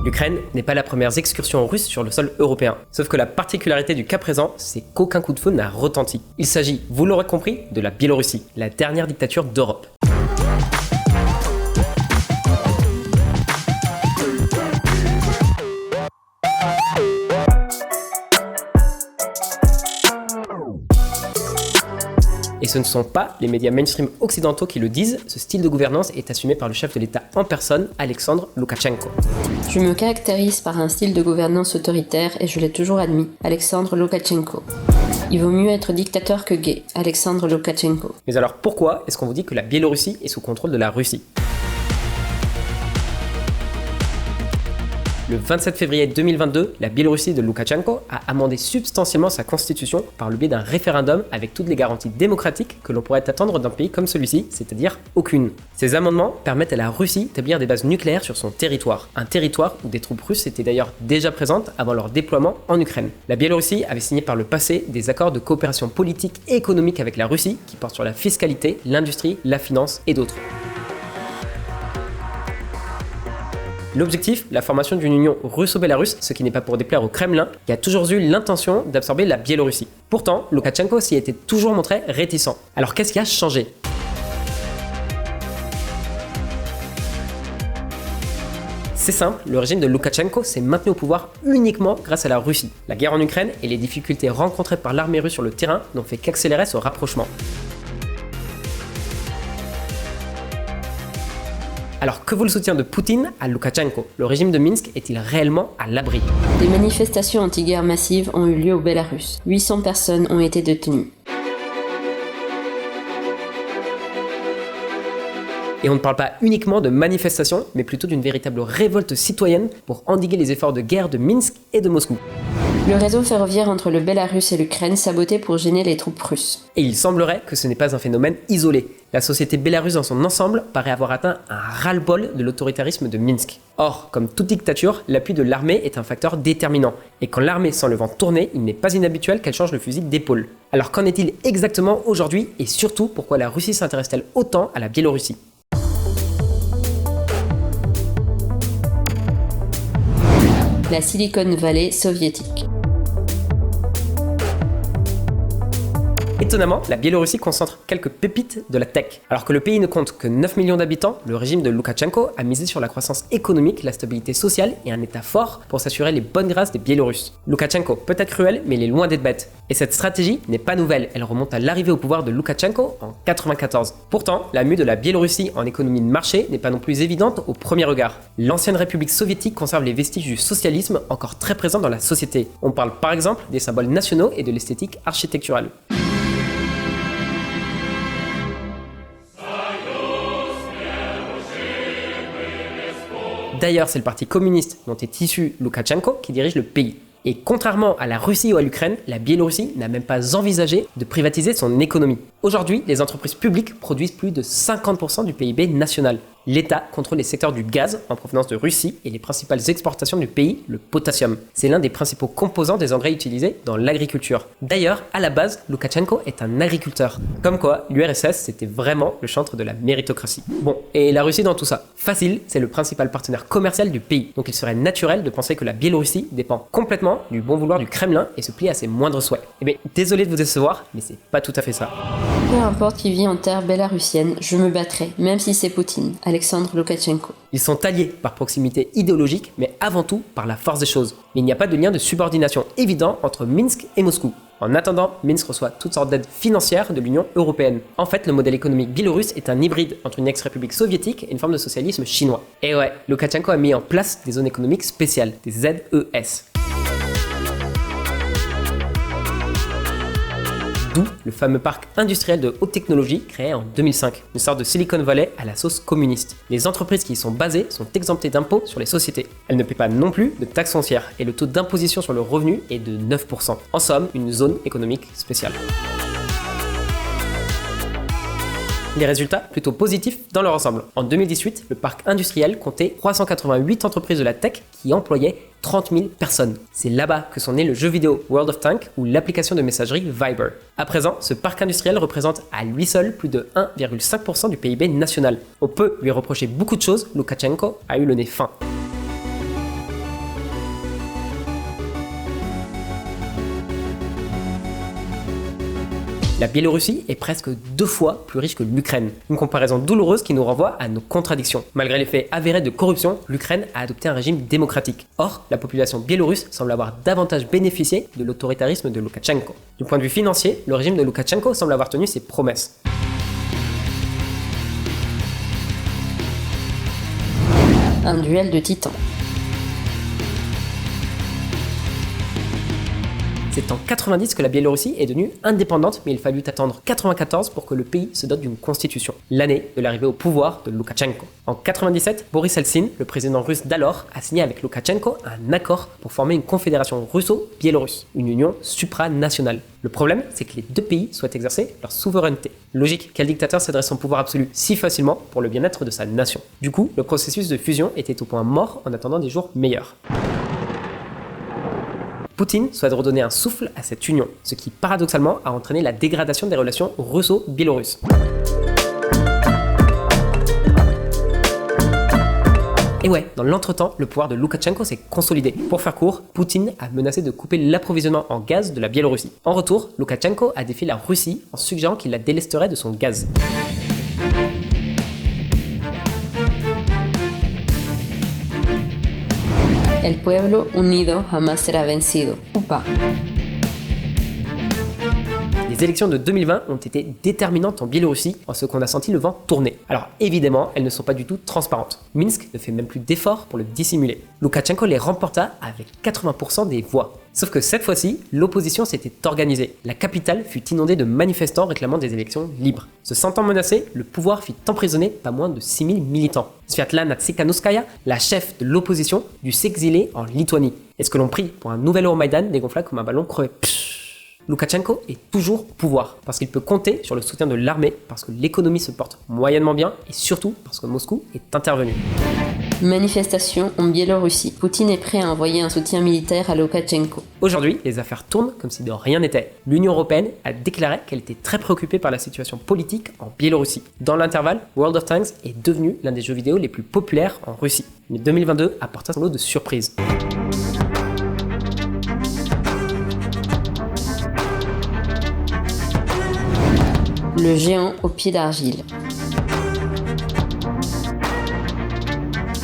L'Ukraine n'est pas la première excursion russe sur le sol européen. Sauf que la particularité du cas présent, c'est qu'aucun coup de feu n'a retenti. Il s'agit, vous l'aurez compris, de la Biélorussie, la dernière dictature d'Europe. Et ce ne sont pas les médias mainstream occidentaux qui le disent, ce style de gouvernance est assumé par le chef de l'État en personne, Alexandre Loukachenko. Je me caractérise par un style de gouvernance autoritaire et je l'ai toujours admis, Alexandre Loukachenko. Il vaut mieux être dictateur que gay, Alexandre Loukachenko. Mais alors pourquoi est-ce qu'on vous dit que la Biélorussie est sous contrôle de la Russie ? Le 27 février 2022, la Biélorussie de Loukachenko a amendé substantiellement sa constitution par le biais d'un référendum avec toutes les garanties démocratiques que l'on pourrait attendre d'un pays comme celui-ci, c'est-à-dire aucune. Ces amendements permettent à la Russie d'établir des bases nucléaires sur son territoire, un territoire où des troupes russes étaient d'ailleurs déjà présentes avant leur déploiement en Ukraine. La Biélorussie avait signé par le passé des accords de coopération politique et économique avec la Russie qui portent sur la fiscalité, l'industrie, la finance et d'autres. L'objectif, la formation d'une union russo-bélarusse, ce qui n'est pas pour déplaire au Kremlin, qui a toujours eu l'intention d'absorber la Biélorussie. Pourtant, Loukachenko s'y était toujours montré réticent. Alors qu'est-ce qui a changé ? C'est simple, le régime de Loukachenko s'est maintenu au pouvoir uniquement grâce à la Russie. La guerre en Ukraine et les difficultés rencontrées par l'armée russe sur le terrain n'ont fait qu'accélérer ce rapprochement. Alors que vaut le soutien de Poutine à Loukachenko ? Le régime de Minsk est-il réellement à l'abri ? Des manifestations anti-guerre massives ont eu lieu au Bélarus. 800 personnes ont été détenues. Et on ne parle pas uniquement de manifestations, mais plutôt d'une véritable révolte citoyenne pour endiguer les efforts de guerre de Minsk et de Moscou. Le réseau ferroviaire entre le Bélarus et l'Ukraine saboté pour gêner les troupes russes. Et il semblerait que ce n'est pas un phénomène isolé. La société bélarusse dans son ensemble paraît avoir atteint un ras-le-bol de l'autoritarisme de Minsk. Or, comme toute dictature, l'appui de l'armée est un facteur déterminant. Et quand l'armée sent le vent tourner, il n'est pas inhabituel qu'elle change le fusil d'épaule. Alors qu'en est-il exactement aujourd'hui et surtout pourquoi la Russie s'intéresse-t-elle autant à la Biélorussie ? La Silicon Valley soviétique. Étonnamment, la Biélorussie concentre quelques pépites de la tech. Alors que le pays ne compte que 9 millions d'habitants, le régime de Loukachenko a misé sur la croissance économique, la stabilité sociale et un état fort pour s'assurer les bonnes grâces des Biélorusses. Loukachenko peut être cruel, mais il est loin d'être bête. Et cette stratégie n'est pas nouvelle, elle remonte à l'arrivée au pouvoir de Loukachenko en 1994. Pourtant, la mue de la Biélorussie en économie de marché n'est pas non plus évidente au premier regard. L'ancienne république soviétique conserve les vestiges du socialisme encore très présents dans la société. On parle par exemple des symboles nationaux et de l'esthétique architecturale. D'ailleurs, c'est le parti communiste dont est issu Loukachenko qui dirige le pays. Et contrairement à la Russie ou à l'Ukraine, la Biélorussie n'a même pas envisagé de privatiser son économie. Aujourd'hui, les entreprises publiques produisent plus de 50% du PIB national. L'État contrôle les secteurs du gaz en provenance de Russie et les principales exportations du pays, le potassium. C'est l'un des principaux composants des engrais utilisés dans l'agriculture. D'ailleurs, à la base, Loukachenko est un agriculteur. Comme quoi, l'URSS, c'était vraiment le chantre de la méritocratie. Bon, et la Russie dans tout ça ? Facile, c'est le principal partenaire commercial du pays. Donc il serait naturel de penser que la Biélorussie dépend complètement du bon vouloir du Kremlin et se plie à ses moindres souhaits. Eh bien, désolé de vous décevoir, mais c'est pas tout à fait ça. Peu importe qui vit en terre bélarusienne, je me battrai, même si c'est Poutine, Alexandre Loukachenko. Ils sont alliés par proximité idéologique, mais avant tout par la force des choses. Mais il n'y a pas de lien de subordination évident entre Minsk et Moscou. En attendant, Minsk reçoit toutes sortes d'aides financières de l'Union européenne. En fait, le modèle économique biélorusse est un hybride entre une ex-république soviétique et une forme de socialisme chinois. Et ouais, Loukachenko a mis en place des zones économiques spéciales, des ZES. D'où le fameux parc industriel de haute technologie créé en 2005, une sorte de Silicon Valley à la sauce communiste. Les entreprises qui y sont basées sont exemptées d'impôts sur les sociétés. Elles ne paient pas non plus de taxes foncières et le taux d'imposition sur le revenu est de 9%. En somme, une zone économique spéciale. Les résultats plutôt positifs dans leur ensemble. En 2018, le parc industriel comptait 388 entreprises de la tech qui employaient 30 000 personnes. C'est là-bas que sont nés le jeu vidéo World of Tanks ou l'application de messagerie Viber. À présent, ce parc industriel représente à lui seul plus de 1,5% du PIB national. On peut lui reprocher beaucoup de choses, Loukachenko a eu le nez fin. La Biélorussie est presque 2 fois plus riche que l'Ukraine. Une comparaison douloureuse qui nous renvoie à nos contradictions. Malgré les faits avérés de corruption, l'Ukraine a adopté un régime démocratique. Or, la population biélorusse semble avoir davantage bénéficié de l'autoritarisme de Loukachenko. Du point de vue financier, le régime de Loukachenko semble avoir tenu ses promesses. Un duel de titans. C'est en 90 que la Biélorussie est devenue indépendante, mais il fallut attendre 94 pour que le pays se dote d'une constitution, l'année de l'arrivée au pouvoir de Loukachenko. En 97, Boris Eltsine, le président russe d'alors, a signé avec Loukachenko un accord pour former une confédération russo-biélorusse, une union supranationale. Le problème, c'est que les deux pays souhaitent exercer leur souveraineté. Logique, quel dictateur s'adresse au pouvoir absolu si facilement pour le bien-être de sa nation. Du coup, le processus de fusion était au point mort en attendant des jours meilleurs. Poutine souhaite redonner un souffle à cette union, ce qui paradoxalement a entraîné la dégradation des relations russo-biélorusses. Et ouais, dans l'entretemps, le pouvoir de Loukachenko s'est consolidé. Pour faire court, Poutine a menacé de couper l'approvisionnement en gaz de la Biélorussie. En retour, Loukachenko a défié la Russie en suggérant qu'il la délesterait de son gaz. El pueblo unido jamás será vencido. Ou pas. Les élections de 2020 ont été déterminantes en Biélorussie en ce qu'on a senti le vent tourner. Alors évidemment, elles ne sont pas du tout transparentes. Minsk ne fait même plus d'efforts pour le dissimuler. Loukachenko les remporta avec 80% des voix. Sauf que cette fois-ci, l'opposition s'était organisée. La capitale fut inondée de manifestants réclamant des élections libres. Se sentant menacé, le pouvoir fit emprisonner pas moins de 6000 militants. Sviatlana Tsikhanouskaya, la chef de l'opposition, dut s'exiler en Lituanie. Et ce que l'on prit pour un nouvel Euromaidan dégonfla comme un ballon crevé. Loukachenko est toujours au pouvoir, parce qu'il peut compter sur le soutien de l'armée, parce que l'économie se porte moyennement bien, et surtout parce que Moscou est intervenu. Manifestation en Biélorussie. Poutine est prêt à envoyer un soutien militaire à Loukachenko. Aujourd'hui, les affaires tournent comme si de rien n'était. L'Union européenne a déclaré qu'elle était très préoccupée par la situation politique en Biélorussie. Dans l'intervalle, World of Tanks est devenu l'un des jeux vidéo les plus populaires en Russie. Mais 2022 apporta son lot de surprises. Le géant aux pieds d'argile.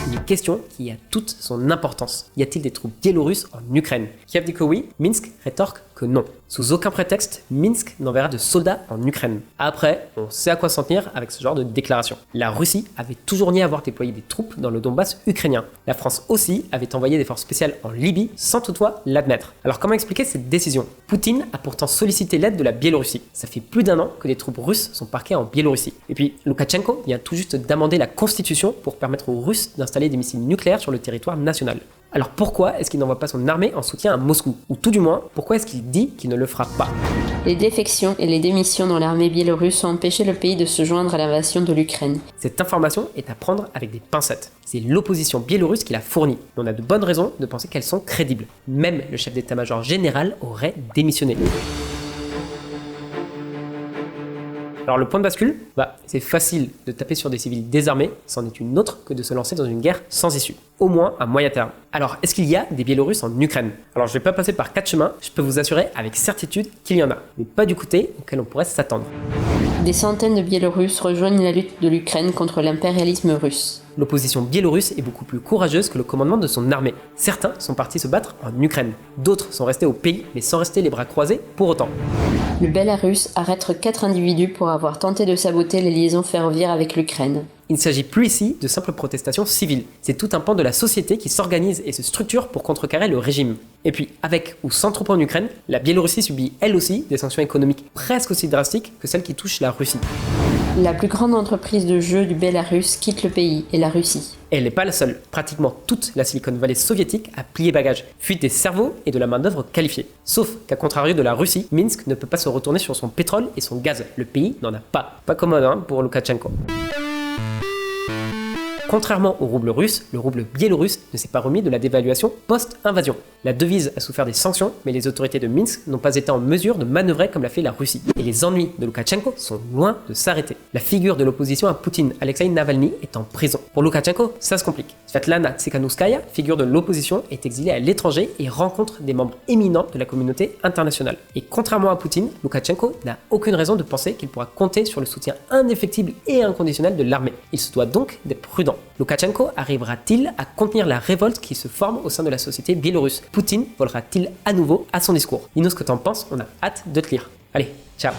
Une question qui a toute son importance. Y a-t-il des troupes biélorusses en Ukraine? Kiev dit que oui, Minsk rétorque que non. Sous aucun prétexte, Minsk n'enverra de soldats en Ukraine. Après, on sait à quoi s'en tenir avec ce genre de déclaration. La Russie avait toujours nié avoir déployé des troupes dans le Donbass ukrainien. La France aussi avait envoyé des forces spéciales en Libye sans toutefois l'admettre. Alors comment expliquer cette décision? Poutine a pourtant sollicité l'aide de la Biélorussie. Ça fait plus d'1 an que des troupes russes sont parquées en Biélorussie. Et puis, Loukachenko vient tout juste d'amender la constitution pour permettre aux Russes d'installer des missiles nucléaires sur le territoire national. Alors pourquoi est-ce qu'il n'envoie pas son armée en soutien à Moscou? Ou tout du moins, pourquoi est-ce qu'il dit qu'il ne le fera pas? Les défections et les démissions dans l'armée biélorusse ont empêché le pays de se joindre à l'invasion de l'Ukraine. Cette information est à prendre avec des pincettes. C'est l'opposition biélorusse qui l'a fournie. On a de bonnes raisons de penser qu'elles sont crédibles. Même le chef d'état-major général aurait démissionné. Alors le point de bascule, c'est facile de taper sur des civils désarmés, c'en est une autre que de se lancer dans une guerre sans issue. Au moins à moyen terme. Alors est-ce qu'il y a des Biélorusses en Ukraine? Alors je vais pas passer par 4 chemins, je peux vous assurer avec certitude qu'il y en a, mais pas du côté auquel on pourrait s'attendre. Des centaines de Biélorusses rejoignent la lutte de l'Ukraine contre l'impérialisme russe. L'opposition biélorusse est beaucoup plus courageuse que le commandement de son armée. Certains sont partis se battre en Ukraine, d'autres sont restés au pays, mais sans rester les bras croisés pour autant. Le Bélarus arrête 4 individus pour avoir tenté de saboter les liaisons ferroviaires avec l'Ukraine. Il ne s'agit plus ici de simples protestations civiles. C'est tout un pan de la société qui s'organise et se structure pour contrecarrer le régime. Et puis, avec ou sans troupes en Ukraine, la Biélorussie subit elle aussi des sanctions économiques presque aussi drastiques que celles qui touchent la Russie. La plus grande entreprise de jeux du Bélarus quitte le pays et la Russie. Et elle n'est pas la seule. Pratiquement toute la Silicon Valley soviétique a plié bagage. Fuite des cerveaux et de la main-d'œuvre qualifiée. Sauf qu'à contrario de la Russie, Minsk ne peut pas se retourner sur son pétrole et son gaz. Le pays n'en a pas. Pas commode pour Loukachenko. Contrairement au rouble russe, le rouble biélorusse ne s'est pas remis de la dévaluation post-invasion. La devise a souffert des sanctions, mais les autorités de Minsk n'ont pas été en mesure de manœuvrer comme l'a fait la Russie. Et les ennuis de Loukachenko sont loin de s'arrêter. La figure de l'opposition à Poutine, Alexei Navalny, est en prison. Pour Loukachenko, ça se complique. Svetlana Tsikhanouskaya, figure de l'opposition, est exilée à l'étranger et rencontre des membres éminents de la communauté internationale. Et contrairement à Poutine, Loukachenko n'a aucune raison de penser qu'il pourra compter sur le soutien indéfectible et inconditionnel de l'armée. Il se doit donc d'être prudent. Loukachenko arrivera-t-il à contenir la révolte qui se forme au sein de la société biélorusse? Poutine volera-t-il à nouveau à son discours? Dis-nous ce que t'en penses, on a hâte de te lire. Allez, ciao!